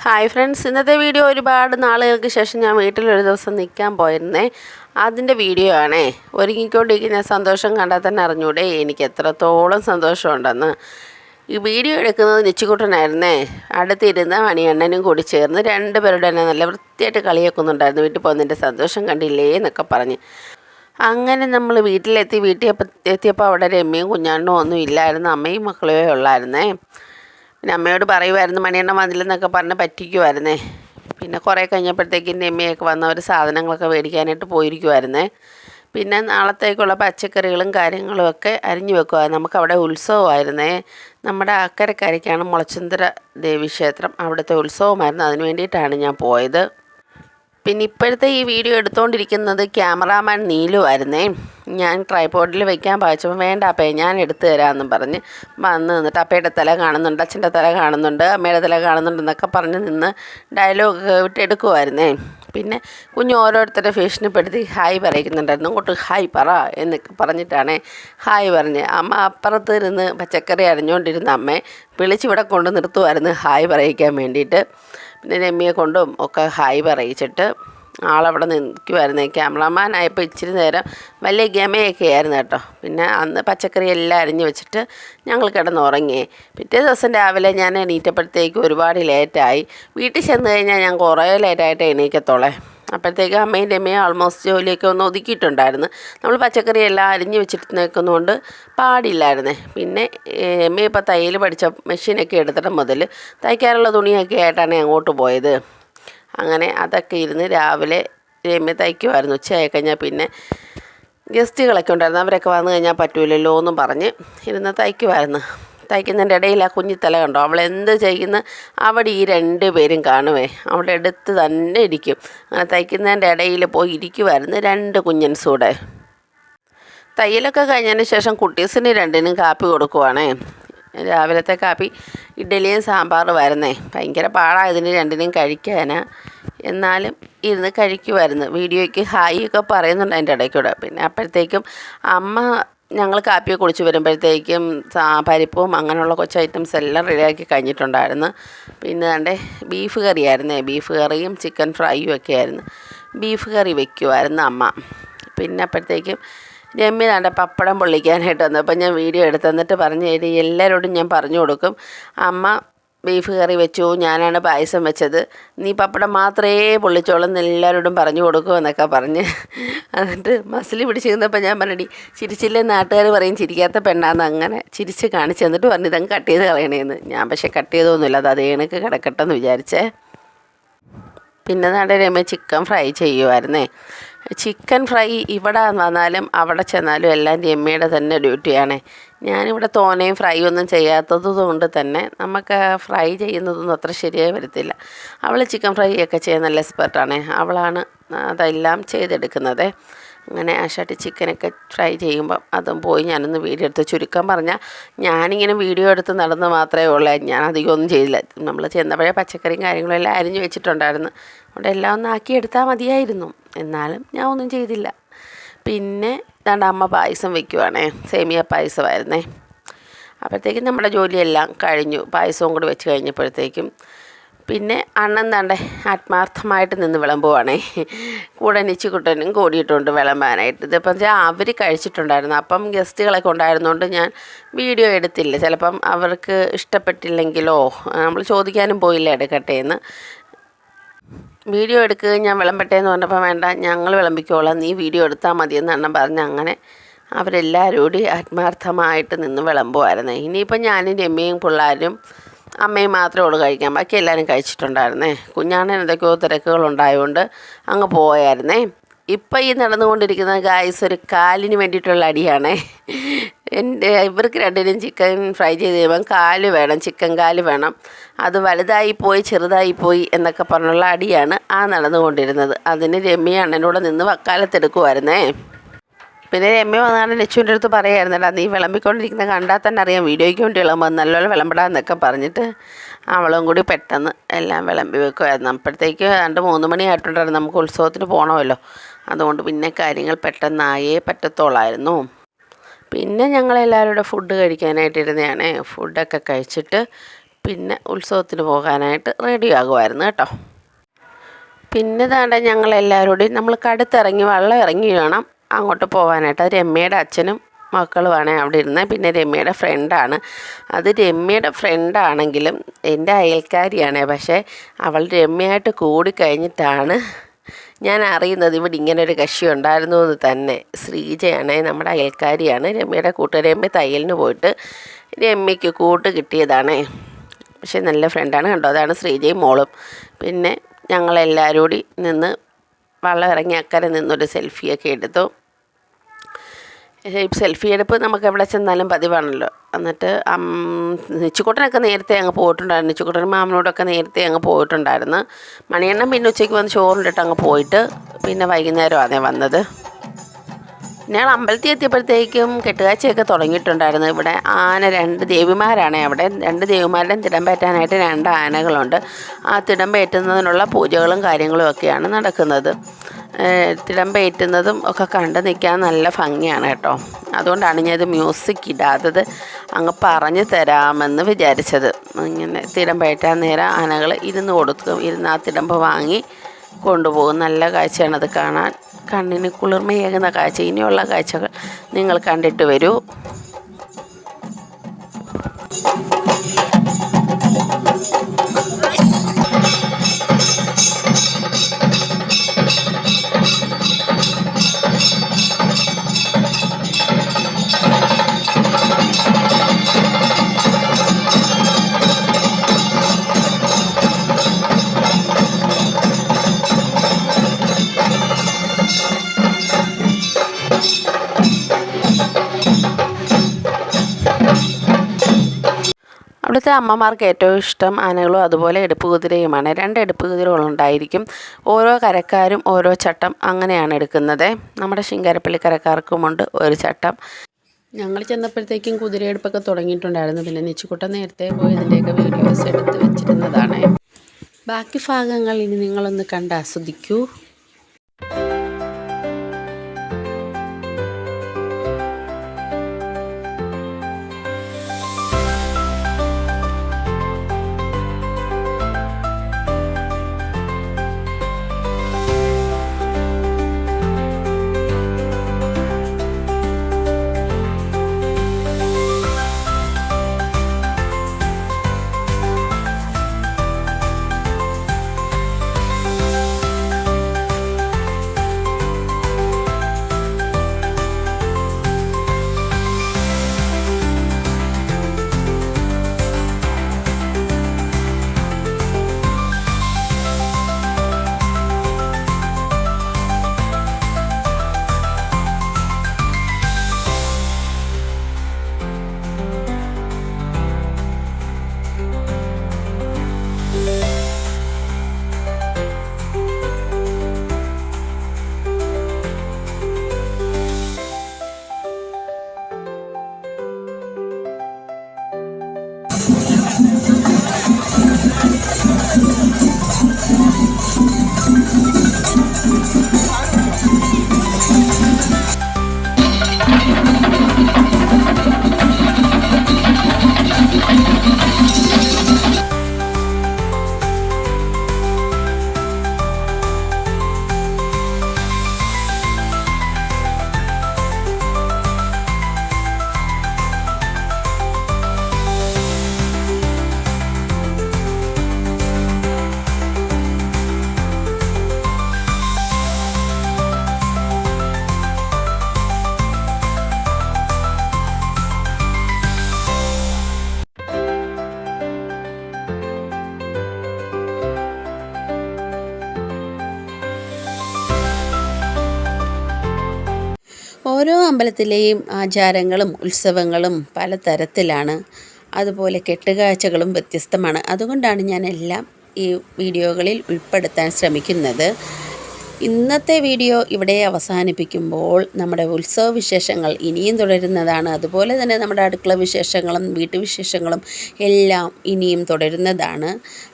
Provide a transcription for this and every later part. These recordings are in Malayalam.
ഹായ് ഫ്രണ്ട്സ്, ഇന്നത്തെ വീഡിയോ ഒരുപാട് നാളുകൾക്ക് ശേഷം ഞാൻ വീട്ടിലൊരു ദിവസം നിൽക്കാൻ പോയിരുന്നേ. അതിൻ്റെ വീഡിയോ ആണേ. ഒരുങ്ങിക്കൊണ്ടിരിക്കുന്ന സന്തോഷം കണ്ടാൽ തന്നെ അറിഞ്ഞൂടെ എനിക്ക് എത്രത്തോളം സന്തോഷമുണ്ടെന്ന്. ഈ വീഡിയോ എടുക്കുന്നത് നിച്ചുകുട്ടനായിരുന്നേ. അടുത്തിരുന്ന മണിയണ്ണനും കൂടി ചേർന്ന് രണ്ടുപേരുടെ തന്നെ നല്ല വൃത്തിയായിട്ട് കളിയാക്കുന്നുണ്ടായിരുന്നു. വീട്ടിൽ പോകുന്നതിൻ്റെ സന്തോഷം കണ്ടില്ലേ എന്നൊക്കെ പറഞ്ഞ്. അങ്ങനെ നമ്മൾ വീട്ടിലെത്തിയപ്പോൾ അവിടെ രമ്യയും കുഞ്ഞാണ്ണനും ഒന്നും ഇല്ലായിരുന്നു. അമ്മയും മക്കളേ ഉള്ളായിരുന്നേ. പിന്നെ അമ്മയോട് പറയുമായിരുന്നു മണിയെണ്ണ വന്നില്ലെന്നൊക്കെ പറഞ്ഞ് പറ്റിക്കുമായിരുന്നേ. പിന്നെ കുറേ കഴിഞ്ഞപ്പോഴത്തേക്കും രമ്യയൊക്കെ വന്നവർ സാധനങ്ങളൊക്കെ മേടിക്കാനായിട്ട് പോയിരിക്കുമായിരുന്നേ. പിന്നെ നാളത്തേക്കുള്ള പച്ചക്കറികളും കാര്യങ്ങളും ഒക്കെ അരിഞ്ഞു വെക്കുമായിരുന്നു. നമുക്കവിടെ ഉത്സവമായിരുന്നേ. നമ്മുടെ അക്കരക്കരയ്ക്കാണ് മുളച്ചന്തര ദേവീക്ഷേത്രം. അവിടുത്തെ ഉത്സവമായിരുന്നു. അതിന് വേണ്ടിയിട്ടാണ് ഞാൻ പോയത്. പിന്നെ ഇപ്പോഴത്തെ ഈ വീഡിയോ എടുത്തുകൊണ്ടിരിക്കുന്നത് ക്യാമറാമാൻ നീലുവായിരുന്നേ. ഞാൻ ട്രൈപോഡിൽ വെക്കാൻ പാച്ചപ്പോൾ വേണ്ട അപ്പേ ഞാൻ എടുത്തു തരാമെന്നും പറഞ്ഞ് വന്ന് നിന്നിട്ട് അപ്പയുടെ തല കാണുന്നുണ്ട്, അച്ഛൻ്റെ തല കാണുന്നുണ്ട്, അമ്മയുടെ തല കാണുന്നുണ്ടെന്നൊക്കെ പറഞ്ഞ് നിന്ന് ഡയലോഗ് വിട്ടെടുക്കുമായിരുന്നേ. പിന്നെ കുഞ്ഞ് ഓരോരുത്തരുടെ ഭീഷണിപ്പെടുത്തി ഹായ് പറയിക്കുന്നുണ്ടായിരുന്നു. അങ്ങോട്ട് ഹായ് പറ എന്നൊക്കെ പറഞ്ഞിട്ടാണ് ഹായ് പറഞ്ഞ്. അമ്മ അപ്പുറത്ത് ഇരുന്ന് പച്ചക്കറി അരിഞ്ഞുകൊണ്ടിരുന്ന അമ്മയെ വിളിച്ചിവിടെ കൊണ്ട് നിർത്തുമായിരുന്നു ഹായ് പറയിക്കാൻ വേണ്ടിയിട്ട്. പിന്നെ രമ്യയെ കൊണ്ടും ഒക്കെ ഹായ് പറയിച്ചിട്ട് ആളവിടെ നിൽക്കുമായിരുന്നു. ക്യാമറാമാനായപ്പോൾ ഇച്ചിരി നേരം വലിയ ഗമയൊക്കെ ആയിരുന്നു കേട്ടോ. പിന്നെ അന്ന് പച്ചക്കറി എല്ലാം അരിഞ്ഞ് വെച്ചിട്ട് ഞങ്ങൾ കിടന്നുറങ്ങി. പിറ്റേ ദിവസം രാവിലെ ഞാൻ എണീറ്റപ്പോഴത്തേക്ക് ഒരുപാട് ലേറ്റായി. വീട്ടിൽ ചെന്ന് കഴിഞ്ഞാൽ ഞാൻ കുറേ ലേറ്റായിട്ട് എണീക്കത്തോളേ. അപ്പോഴത്തേക്ക് അമ്മയും രമ്യയും ആൾമോസ്റ്റ് ജോലിയൊക്കെ ഒന്ന് ഒതുക്കിയിട്ടുണ്ടായിരുന്നു. നമ്മൾ പച്ചക്കറി എല്ലാം അരിഞ്ഞ് വെച്ചിട്ട് നിൽക്കുന്നതുകൊണ്ട് പാടില്ലായിരുന്നേ. പിന്നെ രമ്യ ഇപ്പോൾ തയ്യൽ പഠിച്ച മെഷീനൊക്കെ എടുത്തിട്ട് മുതൽ തയ്ക്കാനുള്ള തുണിയൊക്കെ ആയിട്ടാണ് അങ്ങോട്ട് പോയത്. അങ്ങനെ അതൊക്കെ ഇരുന്ന് രാവിലെ രമ്യ തയ്ക്കുമായിരുന്നു. ഉച്ചയായി കഴിഞ്ഞാൽ പിന്നെ ഗസ്റ്റുകളൊക്കെ ഉണ്ടായിരുന്നു. അവരൊക്കെ വന്നു കഴിഞ്ഞാൽ പറ്റൂലല്ലോ എന്നും പറഞ്ഞ് ഇരുന്ന് തയ്ക്കുമായിരുന്നു. തയ്ക്കുന്നതിൻ്റെ ഇടയിൽ ആ കുഞ്ഞിത്തല കണ്ടോ, അവൾ എന്ത് ചെയ്യുന്ന അവിടെ ഈ രണ്ട് പേരും കാണുവേ. അവളുടെ അടുത്ത് തന്നെ ഇരിക്കും. അങ്ങനെ തയ്ക്കുന്നതിൻ്റെ ഇടയിൽ പോയി ഇരിക്കുമായിരുന്നു രണ്ട് കുഞ്ഞൻസൂടെ. തയ്യലൊക്കെ കഴിഞ്ഞതിന് ശേഷം കുട്ടീസിന് രണ്ടിനും കാപ്പി കൊടുക്കുവാണേ. രാവിലത്തെ കാപ്പി ഇഡ്ഡലിയും സാമ്പാറുമായിരുന്നേ. ഭയങ്കര പാടാണ് ഇതിന് രണ്ടിനും കഴിക്കാൻ. എന്നാലും ഇരുന്ന് കഴിക്കുമായിരുന്നു. വീഡിയോയ്ക്ക് ഹായ് ഒക്കെ പറയുന്നുണ്ട് അതിൻ്റെ ഇടയ്ക്കൂടെ. പിന്നെ അപ്പോഴത്തേക്കും അമ്മ ഞങ്ങൾ കാപ്പിയെ കുടിച്ച് വരുമ്പോഴത്തേക്കും പരിപ്പും അങ്ങനെയുള്ള കുറച്ച് ഐറ്റംസ് എല്ലാം റെഡിയാക്കി കഴിഞ്ഞിട്ടുണ്ടായിരുന്നു. പിന്നെ ദാണ്ടെ ബീഫ് കറിയായിരുന്നേ. ബീഫ് കറിയും ചിക്കൻ ഫ്രൈയും ഒക്കെ ആയിരുന്നു. ബീഫ് കറി വയ്ക്കുമായിരുന്നു അമ്മ. പിന്നെ അപ്പോഴത്തേക്കും രമ്യ ദാണ്ടെ പപ്പടം പൊള്ളിക്കാനായിട്ട് വന്നപ്പോൾ ഞാൻ വീഡിയോ എടുത്ത് തന്നിട്ട് പറഞ്ഞു തരി എല്ലാവരോടും ഞാൻ പറഞ്ഞു കൊടുക്കും അമ്മ ബീഫ് കറി വെച്ചു, ഞാനാണ് പായസം വെച്ചത്, നീ പപ്പടം മാത്രമേ പൊള്ളിച്ചോളെന്ന് എല്ലാവരോടും പറഞ്ഞു കൊടുക്കുമെന്നൊക്കെ പറഞ്ഞ്. എന്നിട്ട് മസിൽ പിടിച്ചിരുന്നപ്പോൾ ഞാൻ പറഞ്ഞടി ചിരിച്ചില്ലേ നാട്ടുകാർ പറയും ചിരിക്കാത്ത പെണ്ണാന്ന്. അങ്ങനെ ചിരിച്ച് കാണിച്ച് എന്നിട്ട് പറഞ്ഞു ഇതങ്ങ് കട്ട് ചെയ്ത് കളയണേന്ന്. ഞാൻ പക്ഷേ കട്ട് ചെയ്തൊന്നുമില്ല, അത് അതേ കണക്ക് കിടക്കട്ടെന്ന് വിചാരിച്ചേ. പിന്നെ നാടെ രമ്യ ചിക്കൻ ഫ്രൈ ചെയ്യുമായിരുന്നേ. ചിക്കൻ ഫ്രൈ ഇവിടെ വന്നാലും അവിടെ ചെന്നാലും എല്ലാം രമ്യയുടെ തന്നെ ഡ്യൂട്ടിയാണ്. ഞാനിവിടെ തോനെയും ഫ്രൈ ഒന്നും ചെയ്യാത്തത് കൊണ്ട് തന്നെ നമുക്ക് ഫ്രൈ ചെയ്യുന്നതൊന്നും അത്ര ശരിയായി വരത്തില്ല. അവൾ ചിക്കൻ ഫ്രൈ ഒക്കെ ചെയ്യാൻ നല്ല എക്സ്പെർട്ടാണ്. അവളാണ് അതെല്ലാം ചെയ്തെടുക്കുന്നത്. അങ്ങനെ ആ ഷട്ടി ചിക്കനൊക്കെ ഫ്രൈ ചെയ്യുമ്പം അതും പോയി ഞാനൊന്ന് വീഡിയോ എടുത്ത് ചുരുക്കം പറഞ്ഞാൽ ഞാനിങ്ങനെ വീഡിയോ എടുത്ത് നടന്ന് മാത്രമേ ഉള്ളൂ. ഞാൻ അധികം ഒന്നും ചെയ്തില്ല. നമ്മൾ ചെന്നപ്പോഴേ പച്ചക്കറിയും കാര്യങ്ങളും എല്ലാം അരിഞ്ഞ് വെച്ചിട്ടുണ്ടായിരുന്നു. അവിടെ എല്ലാം ഒന്ന് ആക്കിയെടുത്താൽ മതിയായിരുന്നു. എന്നാലും ഞാൻ ഒന്നും ചെയ്തില്ല. പിന്നെ ദാണ്ട അമ്മ പായസം വയ്ക്കുവാണേ. സേമിയ പായസമായിരുന്നേ. അപ്പോഴത്തേക്കും നമ്മുടെ ജോലിയെല്ലാം കഴിഞ്ഞു. പായസവും കൂടി വെച്ച് കഴിഞ്ഞപ്പോഴത്തേക്കും പിന്നെ അണ്ണൻ താണ്ടെ ആത്മാർത്ഥമായിട്ട് നിന്ന് വിളമ്പുവാണേ. കൂടെ നിച്ചുകുട്ടനും കൂടിയിട്ടുണ്ട് വിളമ്പാനായിട്ട്. ഇതിപ്പം അവർ കഴിച്ചിട്ടുണ്ടായിരുന്നു. അപ്പം ഗസ്റ്റുകളൊക്കെ ഉണ്ടായിരുന്നുകൊണ്ട് ഞാൻ വീഡിയോ എടുത്തില്ല. ചിലപ്പം അവർക്ക് ഇഷ്ടപ്പെട്ടില്ലെങ്കിലോ നമ്മൾ ചോദിക്കാനും പോയില്ല എടുക്കട്ടെ എന്ന്. വീഡിയോ എടുക്കുക ഞാൻ വിളമ്പട്ടെ എന്ന് പറഞ്ഞപ്പോൾ വേണ്ട ഞങ്ങൾ വിളമ്പിക്കോളാം, നീ വീഡിയോ എടുത്താൽ മതിയെന്ന് അണ്ണൻ പറഞ്ഞ് അങ്ങനെ അവരെല്ലാവരും കൂടി ആത്മാർത്ഥമായിട്ട് നിന്ന് വിളമ്പുമായിരുന്നേ. ഇനിയിപ്പം ഞാനും രമ്യയും പിള്ളേരും അമ്മയും മാത്രമേ ഉള്ളൂ കഴിക്കാൻ. ബാക്കി എല്ലാവരും കഴിച്ചിട്ടുണ്ടായിരുന്നേ. കുഞ്ഞാണ്ണൻ എന്തൊക്കെയോ തിരക്കുകളുണ്ടായതുകൊണ്ട് അങ്ങ് പോയായിരുന്നേ. ഇപ്പം ഈ നടന്നുകൊണ്ടിരിക്കുന്ന ഗായ്സ് ഒരു കാലിന് വേണ്ടിയിട്ടുള്ള അടിയാണേ. ഇവർക്ക് രണ്ടിനും ചിക്കൻ ഫ്രൈ ചെയ്ത് കഴിയുമ്പം കാല് വേണം, ചിക്കൻ കാല് വേണം. അത് വലുതായിപ്പോയി ചെറുതായിപ്പോയി എന്നൊക്കെ പറഞ്ഞുള്ള അടിയാണ് നടന്നുകൊണ്ടിരുന്നത്. അതിന് രമ്യ അണ്ണനോട് നിന്ന് വക്കാലത്തെടുക്കുമായിരുന്നേ. പിന്നെ രമ്യ വന്നാണ് ലച്ചുവിൻ്റെ അടുത്ത് പറയായിരുന്നല്ലോ നീ വിളമ്പിക്കൊണ്ടിരിക്കുന്ന കണ്ടാൽ തന്നെ അറിയാം വീഡിയോയ്ക്ക് വേണ്ടി വിളമ്പുമ്പോൾ നല്ലപോലെ വിളമ്പിടാന്നൊക്കെ പറഞ്ഞിട്ട് അവളും കൂടി പെട്ടെന്ന് എല്ലാം വിളമ്പി വെക്കുമായിരുന്നു. അപ്പോഴത്തേക്ക് 2-3 മണി ആയിട്ടുണ്ടായിരുന്നു. നമുക്ക് ഉത്സവത്തിന് പോകണമല്ലോ. അതുകൊണ്ട് പിന്നെ കാര്യങ്ങൾ പെട്ടെന്നായേ പറ്റത്തോളായിരുന്നു. പിന്നെ ഞങ്ങളെല്ലാവരും കൂടെ ഫുഡ് കഴിക്കാനായിട്ടിരുന്നതാണ്. ഫുഡൊക്കെ കഴിച്ചിട്ട് പിന്നെ ഉത്സവത്തിന് പോകാനായിട്ട് റെഡിയാകുമായിരുന്നു കേട്ടോ. പിന്നെ താണ്ട ഞങ്ങളെല്ലാവരോടും നമ്മൾ കടുത്തിറങ്ങി വെള്ളം ഇറങ്ങി വേണം അങ്ങോട്ട് പോകാനായിട്ട്. അത് രമ്യയുടെ അച്ഛനും മക്കളുമാണ് അവിടെ ഇരുന്നത്. പിന്നെ രമ്യയുടെ ഫ്രണ്ടാണ്. അത് രമ്യയുടെ ഫ്രണ്ടാണെങ്കിലും എൻ്റെ അയൽക്കാരിയാണ്. പക്ഷേ അവൾ രമ്യയായിട്ട് കൂടിക്കഴിഞ്ഞിട്ടാണ് ഞാൻ അറിയുന്നത് ഇവിടെ ഇങ്ങനൊരു കക്ഷി ഉണ്ടായിരുന്നു എന്ന് തന്നെ. ശ്രീജയാണ്, നമ്മുടെ അയൽക്കാരിയാണ്. രമ്യയുടെ കൂട്ടുകാരി. രമ്യ തയ്യലിന് പോയിട്ട് രമ്യയ്ക്ക് കൂട്ട് കിട്ടിയതാണ്. പക്ഷേ നല്ല ഫ്രണ്ടാണ് കണ്ടോ. അതാണ് ശ്രീജയും മോളും. പിന്നെ ഞങ്ങളെല്ലാവരും കൂടി നിന്ന് വെള്ളം ഇറങ്ങി അക്കരെ നിന്നൊരു സെൽഫിയൊക്കെ എടുത്തു. സെൽഫി എടുപ്പ് നമുക്ക് എവിടെ ചെന്നാലും പതിവാണല്ലോ. എന്നിട്ട് നിച്ചുക്കുട്ടനൊക്കെ നേരത്തെ അങ്ങ് പോയിട്ടുണ്ടായിരുന്നു. നിച്ചുക്കുട്ടനും മാമനോടൊക്കെ നേരത്തെ അങ്ങ് പോയിട്ടുണ്ടായിരുന്നു. മണിയണ്ണൻ പിന്നെ ഉച്ചയ്ക്ക് വന്ന് ചോറിട്ടിട്ട് അങ്ങ് പോയിട്ട് പിന്നെ വൈകുന്നേരമാണ് വന്നത്. ഞങ്ങൾ അമ്പലത്തിൽ എത്തിയപ്പോഴത്തേക്കും കെട്ടുകാഴ്ചയൊക്കെ തുടങ്ങിയിട്ടുണ്ടായിരുന്നു. ഇവിടെ ആന 2 ദേവിമാരാണ്. അവിടെ 2 ദേവിമാരുടെയും തിടമ്പേറ്റാനായിട്ട് 2 ആനകളുണ്ട്. ആ തിടമ്പേറ്റുന്നതിനുള്ള പൂജകളും കാര്യങ്ങളും ഒക്കെയാണ് നടക്കുന്നത്. തിടമ്പേറ്റുന്നതും ഒക്കെ കണ്ട് നിൽക്കാൻ നല്ല ഭംഗിയാണ് കേട്ടോ. അതുകൊണ്ടാണ് ഞാനത് മ്യൂസിക് ഇടാത്തത്. അങ്ങ് പറഞ്ഞു തരാമെന്ന് വിചാരിച്ചത്. ഇങ്ങനെ തിടമ്പേറ്റാൻ നേരം ആനകൾ ഇരുന്ന് കൊടുക്കും. ഇരുന്ന് ആ തിടമ്പ് വാങ്ങി കൊണ്ടുപോകും. നല്ല കാഴ്ചയാണത് കാണാൻ. കണ്ണിന് കുളിർമയേകുന്ന കാഴ്ച. ഇനിയുള്ള കാഴ്ചകൾ നിങ്ങൾ കണ്ടിട്ട് വരൂ. അവിടുത്തെ അമ്മമാർക്ക് ഏറ്റവും ഇഷ്ടം ആനകളും അതുപോലെ എടുപ്പ് കുതിരയുമാണ്. 2 എടുപ്പ് കുതിരകളുണ്ടായിരിക്കും. ഓരോ കരക്കാരും ഓരോ ചട്ടം അങ്ങനെയാണ് എടുക്കുന്നത്. നമ്മുടെ ശിങ്കാരപ്പള്ളി കരക്കാർക്കുമുണ്ട് ഒരു ചട്ടം. ഞങ്ങൾ ചെന്നപ്പോഴത്തേക്കും കുതിരയെടുപ്പൊക്കെ തുടങ്ങിയിട്ടുണ്ടായിരുന്നു. പിന്നെ നിച്ചുക്കുട്ടൻ നേരത്തെ പോയി ഇതിൻ്റെയൊക്കെ വീഡിയോസ് എടുത്ത് വെച്ചിരുന്നതാണ്. ബാക്കി ഭാഗങ്ങൾ ഇനി നിങ്ങളൊന്ന് കണ്ട് ആസ്വദിക്കൂ. ഓരോ അമ്പലത്തിലെയും ആചാരങ്ങളും ഉത്സവങ്ങളും പലതരത്തിലാണ്. അതുപോലെ കെട്ടുകാഴ്ചകളും വ്യത്യസ്തമാണ്. അതുകൊണ്ടാണ് ഞാൻ എല്ലാം ഈ വീഡിയോകളിൽ ഉൾപ്പെടുത്താൻ ശ്രമിക്കുന്നത്. ഇന്നത്തെ വീഡിയോ ഇവിടെ അവസാനിപ്പിക്കുമ്പോൾ നമ്മുടെ ഉത്സവ വിശേഷങ്ങൾ ഇനിയും തുടരുന്നതാണ്. അതുപോലെ തന്നെ നമ്മുടെ അടുക്കള വിശേഷങ്ങളും വീട്ടുവിശേഷങ്ങളും എല്ലാം ഇനിയും തുടരുന്നതാണ്.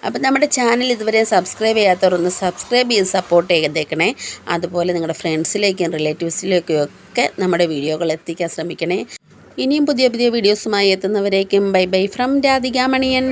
അപ്പം നമ്മുടെ ചാനൽ ഇതുവരെ സബ്സ്ക്രൈബ് ചെയ്യാത്തവർ ഒന്ന് സബ്സ്ക്രൈബ് ചെയ്ത് സപ്പോർട്ട് ചെയ്തേക്കണേ. അതുപോലെ നിങ്ങളുടെ ഫ്രണ്ട്സിലേക്കും റിലേറ്റീവ്സിലേക്കും ഒക്കെ നമ്മുടെ വീഡിയോകൾ എത്തിക്കാൻ ശ്രമിക്കണേ. ഇനിയും പുതിയ പുതിയ വീഡിയോസുമായി എത്തുന്നവരേക്കും bye bye from Radhika Maniyan.